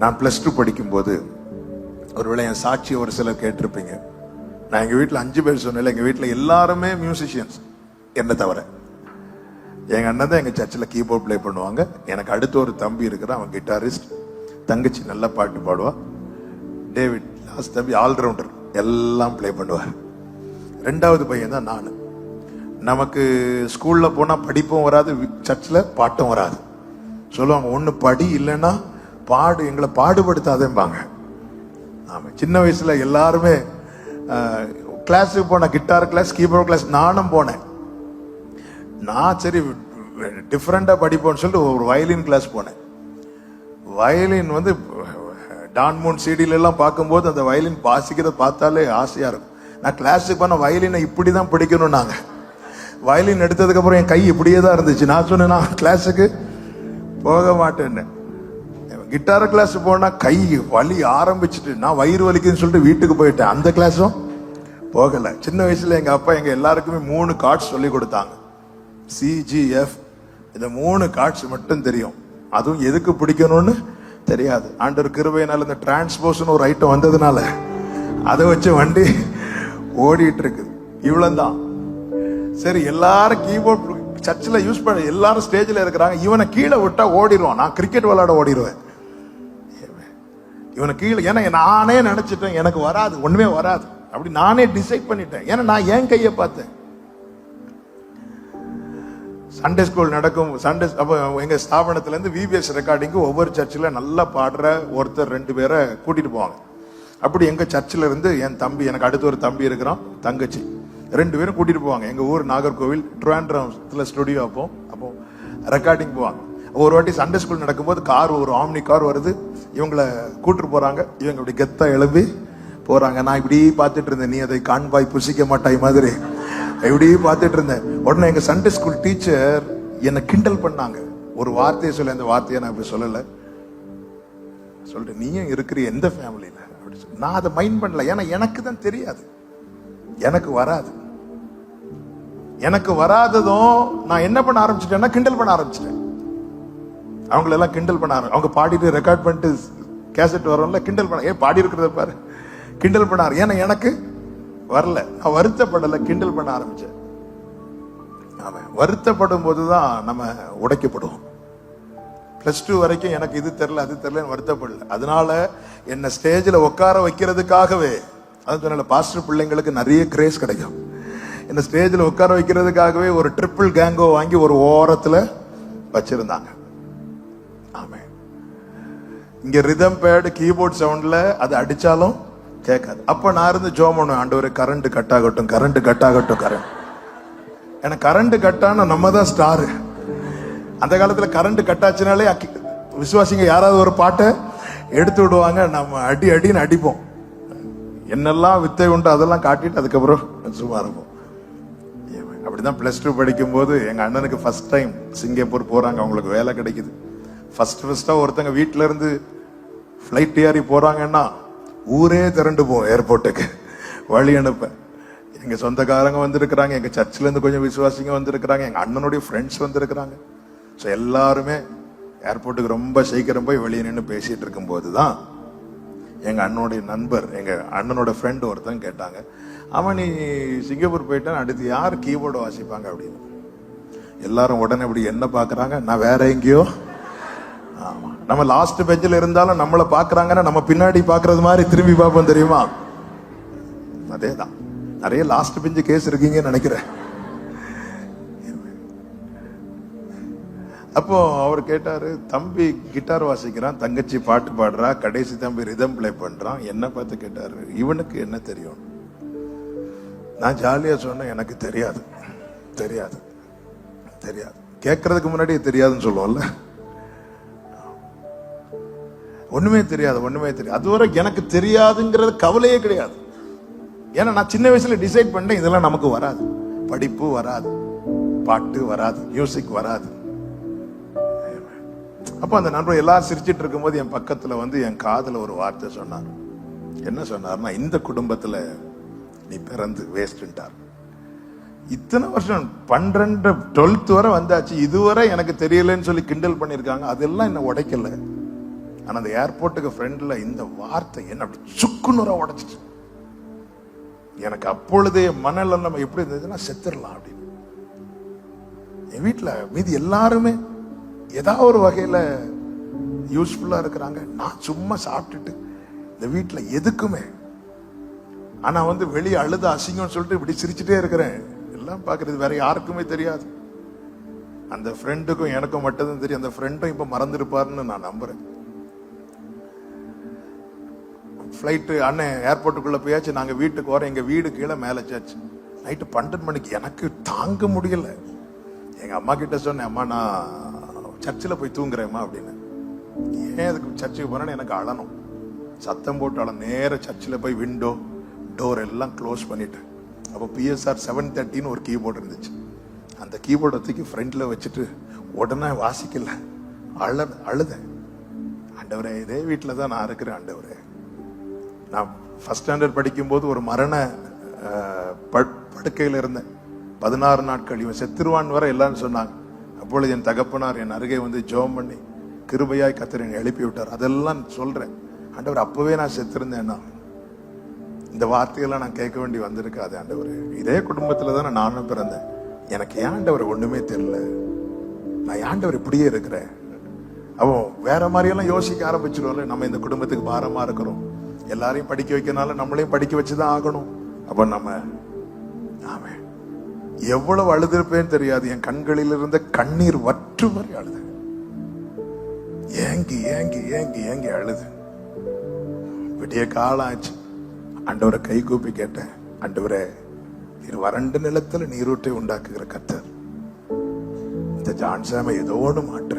நான் +2 படிக்கும்போது, ஒருவேளை என் சாட்சி ஒரு சிலர் கேட்டிருப்பீங்க. நான் எங்க வீட்டில் 5 பேர் சொன்னேன். எங்க வீட்டில் எல்லாருமே மியூசிஷியன்ஸ், என்ன தவிர. எங்க அண்ணன் தான் எங்க சர்ச்சில் கீபோர்ட் பிளே பண்ணுவாங்க. எனக்கு அடுத்து ஒரு தம்பி இருக்கிறான், அவன் கிட்டாரிஸ்ட். தங்கச்சி நல்ல பாட்டு பாடுவா. டேவிட் லாஸ்ட் தம்பி ஆல்ரவுண்டர், எல்லாம் பிளே பண்ணுவார். 2வது பையன் தான் நான். நமக்கு ஸ்கூல்ல போனா படிப்பும் வராது, சர்ச்சில் பாட்டும் வராது. சொல்லுவாங்க, ஒண்ணு படி இல்லைன்னா பாடு, எங்களை பாடுபடுத்தாதேம்பாங்க. ஆமா, சின்ன வயசுல எல்லாருமே கிளாஸுக்கு போன, கிட்டார் கிளாஸ், கீபோர்ட் கிளாஸ், நானும் போனேன். நான் சரி டிஃப்ரெண்டா படிப்போம்னு சொல்லிட்டு ஒரு வயலின் கிளாஸ் போனேன். வயலின் வந்து டான்மூன் சீடியில எல்லாம் பார்க்கும்போது அந்த வயலின் வாசிக்கிறத பார்த்தாலே ஆசையா இருக்கும். நான் கிளாஸுக்கு போன வயலினை இப்படிதான் பிடிக்கணும். நாங்க வயலின் எடுத்ததுக்கு அப்புறம் என் கை இப்படியே தான் இருந்துச்சு. நான் சொன்னேன், நான் கிளாஸுக்கு போக மாட்டேன்னு. கிட்டார் கிளாஸ் போனா கை வலி ஆரம்பிச்சுட்டு நான் வயிறு வலிக்குன்னு சொல்லிட்டு வீட்டுக்கு போயிட்டேன். அந்த கிளாஸும் போகல. சின்ன வயசுல எங்க அப்பா எங்க எல்லாருக்குமே 3 கார்ட்ஸ் சொல்லி கொடுத்தாங்க. CGF, இந்த 3 கார்ட்ஸ் மட்டும் தெரியும். அதுவும் எதுக்கு பிடிக்கணும்னு தெரியாது. ஆண்டவர் கிருபையினால இந்த டிரான்ஸ்போஷன் ஒரு ஐட்டம் வந்ததுனால அதை வச்சு வண்டி ஓடிட்டு இருக்கு. இவ்வளவுதான். சரி, எல்லாரும் கீபோர்ட் சர்ச்சில் யூஸ் பண்ண, எல்லாரும் ஸ்டேஜில் இருக்கிறாங்க. இவனை கீழே விட்டா ஓடிடுவான். நான் கிரிக்கெட் விளையாட ஓடிடுவேன். இவனை கீழே, ஏன்னா நானே நினைச்சிட்டேன் எனக்கு வராது, ஒண்ணுமே வராது. அப்படி நானே டிசைட் பண்ணிட்டேன். ஏன்னா நான் என் கையை பார்த்தேன். சண்டே ஸ்கூல் நடக்கும். சண்டே அப்போ எங்க ஸ்தாபனத்துல இருந்து VBS ரெக்கார்டிங்கு ஒவ்வொரு சர்ச்சில் நல்லா பாடுற ஒருத்தர் 2 பேரை கூட்டிட்டு போவாங்க. அப்படி எங்க சர்ச்சில் இருந்து என் தம்பி, எனக்கு அடுத்து ஒரு தம்பி இருக்கிறான், தங்கச்சி, 2 பேரும் கூட்டிட்டு போவாங்க. எங்க ஊர் நாகர்கோவில், ட்ரிவாண்ட்ரம்ல ஸ்டுடியோ. அப்போ ரெக்கார்டிங் போவாங்க. ஒரு வாட்டி சண்டே ஸ்கூல் நடக்கும்போது கார், ஒரு ஆம்னி கார் வருது. இவங்களை கூட்டிட்டு போறாங்க. இவங்க இப்படி கெத்தா எழுப்பி போறாங்க. நான் இப்படி பார்த்துட்டு இருந்தேன். நீ அதை காண்பாய் புசிக்க மாட்டாய் மாதிரி இப்படி பார்த்துட்டு இருந்தேன். உடனே எங்க சண்டே ஸ்கூல் டீச்சர் என்னை கிண்டல் பண்ணாங்க. ஒரு வார்த்தையை சொல்ல, அந்த வார்த்தையை நான் இப்படி சொல்லல, சொல்லிட்டு நீயும் இருக்கிற எந்த ஃபேமிலியில அப்படி சொல்லி. நான் அதை மைண்ட் பண்ணல. ஏன்னா எனக்கு தான் தெரியாது, எனக்கு வராது. எனக்கு வராததும் நான் என்ன பண்ண ஆரம்பிச்சிட்டேன்னா கிண்டல் பண்ண ஆரம்பிச்சிட்டேன். அவங்களெல்லாம் கிண்டல் பண்ண அவங்க பாடிட்டு ரெக்கார்ட் பண்ணிட்டு கேசட் வரும்ல, கிண்டல் பண்ண, பாடி இருக்கிறத பாரு, கிண்டல் பண்ணாரு. ஏன்னா எனக்கு வரல. நான் வருத்தப்படல, கிண்டல் பண்ண ஆரம்பிச்சேன். வருத்தப்படும் போதுதான் நம்ம உடைக்கப்படுவோம். +2 வரைக்கும் எனக்கு இது தெரியல அது தெரியல வருத்தப்படல. அதனால என்ன ஸ்டேஜில் உட்கார வைக்கிறதுக்காகவே, அதனால பாஸ்டர் பிள்ளைங்களுக்கு நிறைய கிரேஸ் கிடைக்கும். என்ன ஸ்டேஜில் உட்கார வைக்கிறதுக்காகவே ஒரு ட்ரிபிள் கேங்கோ வாங்கி ஒரு ஓரத்துல வச்சிருந்தாங்க. ஆமே, இங்க ரிதம் பேட், கீபோர்ட் சவுண்ட்ல அது அடிச்சாலும் கேட்காது. அப்ப நான் இருந்து ஜோம் பண்ணுவேன், ஆண்டவரே கரண்ட் கட் ஆகட்டும், கரண்ட் கட் ஆகட்டும், கரண்ட். ஏன்னா கரண்ட் கட்டான நம்ம தான் ஸ்டாரு. அந்த காலத்துல கரண்ட் கட்டாச்சுனாலே விசுவாசிங்க யாராவது ஒரு பாட்டை எடுத்து விடுவாங்க. நம்ம அடி அடின்னு அடிப்போம். என்னெல்லாம் வித்தை உண்டு அதெல்லாம் காட்டிட்டு அதுக்கப்புறம் சும்மா இருப்போம். அப்படிதான் +2 படிக்கும் போது எங்க அண்ணனுக்கு ஃபர்ஸ்ட் டைம் சிங்கப்பூர் போறாங்க. அவங்களுக்கு வேலை கிடைக்குது. ஃபர்ஸ்டா ஒருத்தங்க வீட்டுல இருந்து ஃபிளைட் ஏறி போறாங்கன்னா ஊரே திரண்டு போவோம் ஏர்போர்ட்டுக்கு வழி அனுப்ப. எங்க சொந்தக்காரங்க வந்திருக்கிறாங்க, எங்க சர்ச்சில் இருந்து கொஞ்சம் விசுவாசிங்க வந்திருக்கிறாங்க, எங்க அண்ணனுடைய ஃப்ரெண்ட்ஸ் வந்திருக்கிறாங்க. ஸோ எல்லாருமே ஏர்போர்ட்டுக்கு ரொம்ப சீக்கிரம் போய் வெளியே நின்று பேசிட்டு இருக்கும் போதுதான் எங்க அண்ணனுடைய நண்பர், எங்க அண்ணனோட ஃப்ரெண்ட் ஒருத்தன் கேட்டாங்க, அவன் நீ சிங்கப்பூர் போயிட்டான், அடுத்து யார் கீபோர்டு வாசிப்பாங்க அப்படின்னு. எல்லாரும் உடனே அப்படி என்ன பாக்குறாங்க, நான் வேற எங்கேயோ. ஆமா, நம்ம லாஸ்ட் பெஞ்சில் இருந்தாலும் நம்மளை பாக்குறாங்கன்னா நம்ம பின்னாடி பாக்குறது மாதிரி திரும்பி பார்ப்போம், தெரியுமா? அதேதான். நிறைய லாஸ்ட் பெஞ்சு கேஸ் இருக்கீங்கன்னு நினைக்கிறேன். அப்போ அவர் கேட்டாரு, தம்பி கிட்டார் வாசிக்கிறான், தங்கச்சி பாட்டு பாடுறா, கடைசி தம்பி ரிதம் பிளே பண்றான், என்ன பார்த்து கேட்டாரு, இவனுக்கு என்ன தெரியும்? நான் ஜாலியா சொன்னேன், எனக்கு தெரியாது தெரியாது தெரியாது. கேட்கறதுக்கு முன்னாடியே தெரியாதுன்னு சொல்லுவோம்ல, ஒண்ணுமே தெரியாது ஒண்ணுமே தெரியாது. அதுவரை எனக்கு தெரியாதுங்கிறது கவலையே கிடையாது. ஏன்னா நான் சின்ன வயசுல டிசைட் பண்ணேன், இதெல்லாம் நமக்கு வராது, படிப்பு வராது, பாட்டு வராது, மியூசிக் வராது. அப்ப அந்த நண்பர் எல்லாரும் சிரிச்சிட்டு இருக்கும்போது என் பக்கத்துல வந்து என் காதுல ஒரு வார்த்தை சொன்னார். என்ன சொன்னார்னா, இந்த குடும்பத்துல நீ பிறந்து வேஸ்ட்ன்றார். இத்தனை வருஷம் 12 12th வரை வந்தாச்சு, இதுவரை எனக்கு தெரியலன்னு சொல்லி கிண்டல் பண்ணிருக்காங்க. அதெல்லாம் என்ன உடைக்கல. ஆனா அந்த ஏர்போர்ட்டுக்கு ஃப்ரெண்ட்ல இந்த வார்த்தை என்ன அப்படி சுக்குநூறா உடைச்சிட்டு, எனக்கு அப்பொழுதே மனநலம் நம்ம எப்படி இருந்ததுன்னா செத்துடலாம் அப்படின்னு. என் வீட்டுல மீதி எல்லாருமே ஏதாவது ஒரு வகையில யூஸ்ஃபுல்லா இருக்கிறாங்க. நான் சும்மா சாப்பிட்டுட்டு இந்த வீட்டுல எதுக்குமே, ஆனா வெளியே அழுத அசிங்கம்னு சொல்லிட்டு இப்படி சிரிச்சுட்டே இருக்கிறேன். எல்லாம் பாக்குறது வேற யாருக்குமே தெரியாது. அந்த ஃப்ரெண்டுக்கும் எனக்கும் மட்டும்தான் தெரியும். அந்த ஃப்ரெண்டும் இப்ப மறந்துருப்பாருன்னு நான் நம்புறேன். ஃபிளைட்டு அண்ணன் ஏர்போர்ட்டுக்குள்ள போயாச்சு. நாங்க வீட்டுக்கு வரோம். எங்க வீடு கீழே மேலே சாச்சு. நைட்டு 12 மணிக்கு எனக்கு தாங்க முடியல. எங்க அம்மா கிட்ட சொன்னேன், அம்மா நான் சர்ச்சில் போய் தூங்குறேம்மா அப்படின்னு. ஏன் அதுக்கு சர்ச்சுக்கு போறேன்னு எனக்கு அழணும். சத்தம் போட்டு அழ நேர சர்ச்சில் போய் விண்டோ டோர் எல்லாம் க்ளோஸ் பண்ணிட்டேன். அப்போ PSR 730 ஒரு கீபோர்டு இருந்துச்சு. அந்த கீபோர்டை தூக்கி ஃப்ரண்ட்ல வச்சுட்டு உடனே வாசிக்கல, அழுதேன். ஆண்டவரே, இதே வீட்டில் தான் நான் இருக்கிறேன் ஆண்டவரே. நான் ஃபர்ஸ்ட் ஸ்டாண்டர்ட் படிக்கும்போது ஒரு மரண படுக்கையில் இருந்தேன். 16 நாட்கள். இவன் செத்துருவான் வர எல்லாரும் சொன்னாங்க. அப்பொழுது என் தகப்பனார் என் அருகே ஜெபம் பண்ணி கிருபையாய் கர்த்தர் என்னை எழுப்பி விட்டார். அதெல்லாம் சொல்றேன். ஆண்டவர், அப்பவே நான் செத்திருந்தேன்னா இந்த வார்த்தையெல்லாம் நான் கேட்க வேண்டி வந்திருக்காது ஆண்டவர். இதே குடும்பத்துல தான் நானும் பிறந்தேன். எனக்கு ஏன் ஆண்டவர் ஒண்ணுமே தெரியல. நான் ஆண்டவர் இப்படியே இருக்கிறேன். அவன் வேற மாதிரியெல்லாம் யோசிக்க ஆரம்பிச்சிருவோம்ல. நம்ம இந்த குடும்பத்துக்கு பாரமா இருக்கிறோம். எல்லாரையும் படிக்க வைக்கனால நம்மளையும் படிக்க வச்சுதான் ஆகணும். அப்ப நம்ம ஆமே எவ்வளவு அழுதிருப்பேன்னு தெரியாது. என் கண்களில் இருந்த கண்ணீர் வற்று வரை அழுது, ஏங்கி ஏங்கி ஏங்கி ஏங்கி அழுது. விடிய காலம் ஆச்சு. ஆண்டவரை கை கூப்பி கேட்டேன், ஆண்டவரே, வறண்ட நிலத்துல நீரூற்றை உண்டாக்குகிற கர்த்தர், இந்த ஜான்சாம ஏதோ ஒண்ணு மாற்ற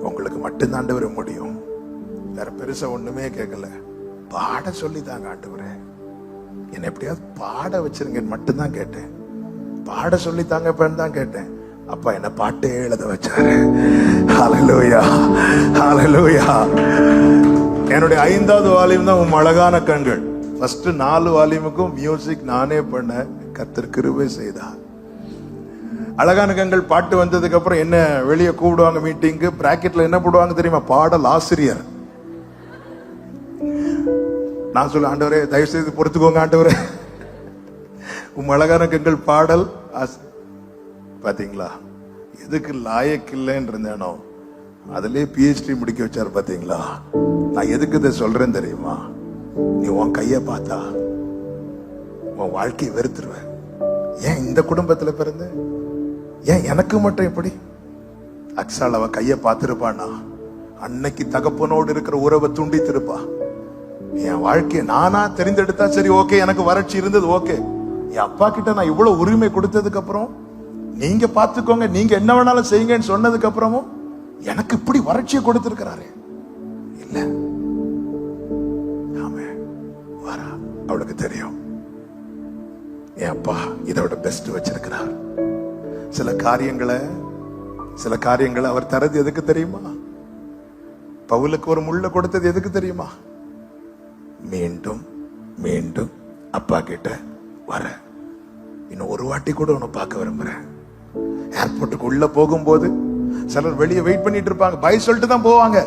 உங்களுக்கு மட்டும்தான் ஆண்டவரே முடியும். வேற பெருசா ஒண்ணுமே கேட்கல. பாட சொல்லிதாங்க ஆண்டவரே, என்னை எப்படியாவது பாட வச்சிருங்க மட்டும்தான் கேட்டேன். பாட சொல்லித்தாங்க தான் கேட்டேன். அப்பா என்ன பாட்டே எழுத வச்சாரு. ஹல்லேலூயா, ஹல்லேலூயா. என்னுடைய 5வது வால்யூம் தான் உம் அழகான கண்கள். ஃபர்ஸ்ட் 4 வால்யூமுக்கும் மியூசிக் நானே பண்ண கர்த்தர் கிருபை செய்தார். அழகான கண்கள் பாட்டு வந்ததுக்கு அப்புறம் என்ன வெளியே கூப்பிடுவாங்க மீட்டிங்கு. பிராக்கெட்ல என்ன போடுவாங்க தெரியுமா? பாடல் ஆசிரியர். நான் சொல்ல, ஆண்டவரே தயவு செய்து பொறுத்துக்கோங்க ஆண்டவரே, உம் அழகான கண்கள் பாடல் பாத்தீங்களா? எதுக்கு லாயக்கு இல்லைன்னு இருந்தேனோ அதுலயே PhD முடிக்க வச்சாரு. பாத்தீங்களா? நான் எதுக்கு இதை சொல்றேன் தெரியுமா? நீ உன் கைய பார்த்தா உன் வாழ்க்கையை வெறுத்துருவ. ஏன் இந்த குடும்பத்துல பிறந்த? ஏன் எனக்கு மட்டும் எப்படி? அக்ஸால் அவ கைய பார்த்திருப்பானா, அன்னைக்கு தகப்பனோடு இருக்கிற உறவை துண்டித்திருப்பா. என் வாழ்க்கையை நானா தெரிந்தெடுத்தா சரி, ஓகே, எனக்கு வறட்சி இருந்தது, ஓகே. என் அப்பா கிட்ட நான் இவ்வளவு உரிமை கொடுத்ததுக்கு அப்புறம், நீங்க பாத்துக்கோங்க, நீங்க என்ன வேணாலும் செய்யுங்கன்னு சொன்னதுக்கு அப்புறமும் எனக்கு இப்படி வறட்சியை கொடுத்திருக்கிறாரு. இல்ல, ஆமே வரா, அவளுக்கு தெரியும் என் அப்பா இதோட பெஸ்ட் வச்சிருக்கிறார். சில காரியங்களை அவர் தரது எதுக்கு தெரியுமா? பவுலுக்கு ஒரு முள்ள கொடுத்தது எதுக்கு தெரியுமா? மீண்டும் மீண்டும் அப்பா கிட்ட வர, இன்னும் ஒரு வாட்டி கூட உன்னை பார்க்க விரும்புறேன். ஏர்போர்ட்டுக்கு உள்ள போகும்போது சிலர் வெளியே வெயிட் பண்ணிட்டு இருப்பாங்க. பை சொல்லிட்டு தான் போவாங்க.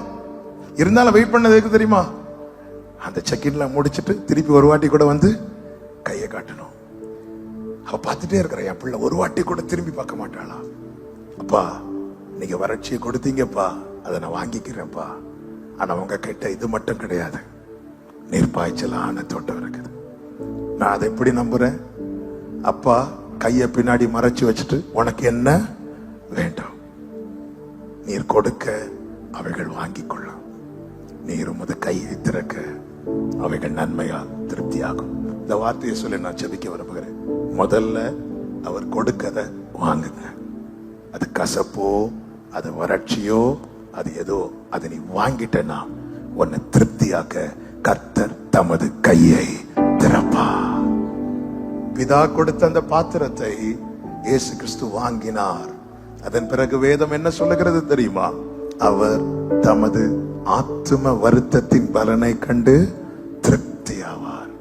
இருந்தாலும் வெயிட் பண்ணது எதுக்கு தெரியுமா? அந்த செக்இன்ல முடிச்சிட்டு திருப்பி ஒரு வாட்டி கூட கையை காட்டணும். அவ பார்த்துட்டே இருக்கிற என் பிள்ளை ஒரு வாட்டி கூட திரும்பி பார்க்க மாட்டாளா? அப்பா, நீங்க வறட்சியை கொடுத்தீங்கப்பா, அதை நான் வாங்கிக்கிறேன்ப்பா. ஆனா உங்க கிட்ட இது மட்டும் கிடையாது, நீர்ப்பாய்ச்சலான தோட்டம் இருக்குது. நான் அதை எப்படி நம்புறேன்? அப்பா கைய பின்னாடி மறைச்சு வச்சுட்டு, உனக்கு என்ன வேண்டும் நீர் கொடுக்க அவைகள் வாங்கிக் கொள்ளும். நீர் உமது கையை திறக்க அவைகள் நன்மையால் திருப்தியாகும். இந்த வார்த்தையை சொல்லி நான் செபிக்க விரும்புகிறேன். முதல்ல அவர் கொடுக்கத வாங்குங்க. அது கசப்போ, அது வறட்சியோ, அது ஏதோ, அதை நீ வாங்கிட்டேன்னா உன்னை திருப்தியாக்க கர்த்தர் தமது கையை திறப்பா. பிதா கொடுத்த அந்த பாத்திரத்தை இயேசு கிறிஸ்து வாங்கினார். அதன் பிறகு வேதம் என்ன சொல்லுகிறது தெரியுமா? அவர் தமது ஆத்தும வருத்தத்தின் பலனை கண்டு திருப்தி ஆவார்.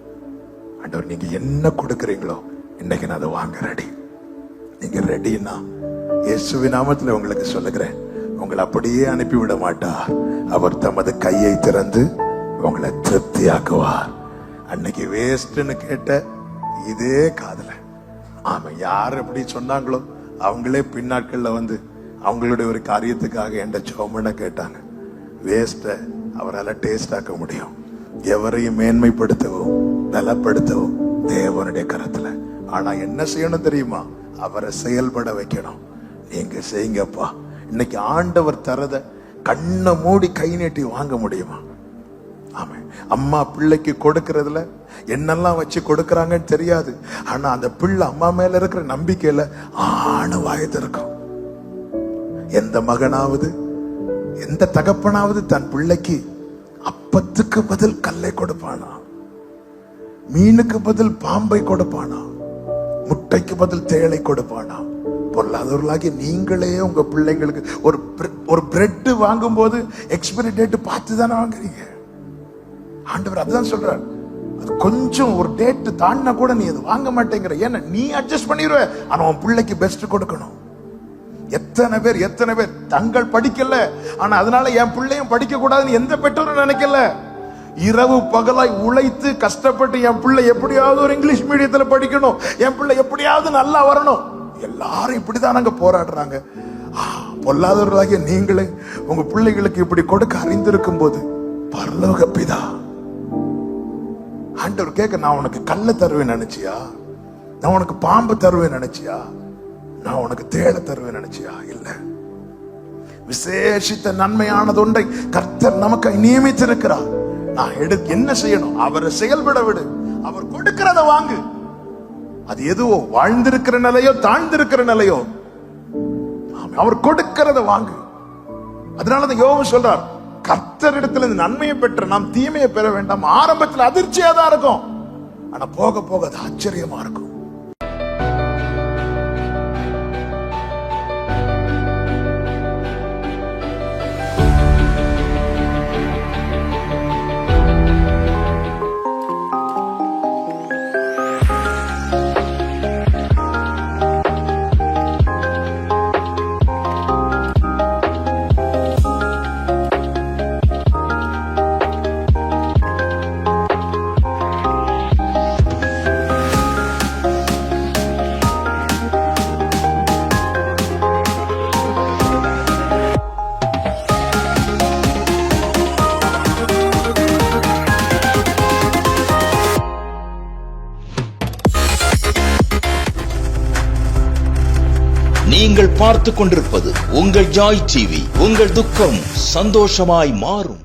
ஆண்டவர், நீங்க என்ன கொடுக்கறீங்களோ இன்னைக்கு நான் அதை வாங்க ரெடி. நீங்க ரெடினா இயேசுவின் நாமத்தில் உங்களுக்கு சொல்லுகிறேன், உங்களை அப்படியே அனுப்பிவிட மாட்டார். அவர் தமது கையை திறந்து உங்களை திருப்தியாக்குவார். அன்னைக்கு வேஸ்ட்னு கேட்ட இதே காதல ஆமா, யார் எப்படி சொன்னாங்களோ அவங்களே பின்னாட்கள்ல வந்து அவங்களுடைய ஒரு காரியத்துக்காக என்ற சோமனை கேட்டாங்க. வேஸ்ட அவரால் டேஸ்ட் ஆக்க முடியும். எவரையும் மேன்மைப்படுத்தவும் பலப்படுத்தவும் தேவனுடைய கரத்துல. ஆனா என்ன செய்யணும் தெரியுமா? அவரை செயல்பட வைக்கணும். நீங்க செய்யுங்கப்பா. இன்னைக்கு ஆண்டவர் தரத கண்ணை மூடி கை நீட்டி வாங்க முடியுமா? ஆமா, அம்மா பிள்ளைக்கு கொடுக்கறதுல என்னெல்லாம் வச்சு கொடுக்கறாங்கன்னு தெரியாது. ஆனா அந்த பிள்ளை அம்மா மேல இருக்கிற நம்பிக்கையில ஆணு வாயத்து இருக்கும். எந்த மகனாவது எந்த தகப்பனாவது தன் பிள்ளைக்கு அப்பத்துக்கு பதில் கல்லை கொடுப்பானா? மீனுக்கு பதில் பாம்பை கொடுப்பானா? முட்டைக்கு பதில் தேளை கொடுப்பானா? பொருளாதாரர்களாகி நீங்களே உங்க பிள்ளைங்களுக்கு ஒரு பிரெட் வாங்கும் போது எக்ஸ்பைரி டேட் பார்த்து தானே வாங்குறீங்க. ஆண்டவர் அதுதான் சொல்றார். அது கொஞ்சம் ஒரு டேட் தாண்டினா கூட நீ அது வாங்க மாட்டேங்கிற. ஏன்னா நீ அட்ஜஸ்ட் பண்ணிடுவ. ஆனா உன் பிள்ளைக்கு பெஸ்ட் கொடுக்கணும். எத்தனை பேர் தங்கள் படிக்கல, ஆனா அதனால என் பிள்ளையும் படிக்க கூடாதுன்னு எந்த பெற்றோரும் நினைக்கல. இரவு பகலாய் உழைத்து கஷ்டப்பட்டு என் பிள்ளை எப்படியாவது ஒரு இங்கிலீஷ் மீடியத்துல படிக்கணும், என் பிள்ளை எப்படியாவது நல்லா வரணும். எல்லாரும் இப்படிதான் அங்க போராடுறாங்க. பொல்லாதவர்களாகிய நீங்களே உங்க பிள்ளைகளுக்கு இப்படி கொடுக்க அறிந்திருக்கும் போது பரலோக பிதா ஆண்டவர் கேட்க, நான் உனக்கு கல்ல தருவேன் நினைச்சியா? நான் உனக்கு பாம்பு தருவேன் நினைச்சியா? நான் உனக்கு தேள தருவேன் நினைச்சியா? இல்ல, விசேஷித்த நன்மையானது ஒன்றை கர்த்தர் நமக்கு நியமித்திருக்கிறார். நான் என்ன செய்யணும்? அவரை செயல்பட விடு. அவர் கொடுக்கிறத வாங்கு. அது எதுவோ, வாழ்ந்திருக்கிற நிலையோ தாழ்ந்திருக்கிற நிலையோ, அவர் கொடுக்கிறத வாங்கு. அதனாலதான் யோபு சொல்றார், கர்த்தரிடத்துல நன்மையை பெற்ற நாம் தீமையை பெற வேண்டாம். ஆரம்பத்தில் அதிர்ச்சியா தான் இருக்கும், ஆனா போக போக அது ஆச்சரியமா இருக்கும். நீங்கள் பார்த்துக் கொண்டிருப்பது உங்கள் ஜாய் டிவி. உங்கள் துக்கம் சந்தோஷமாய் மாறும்.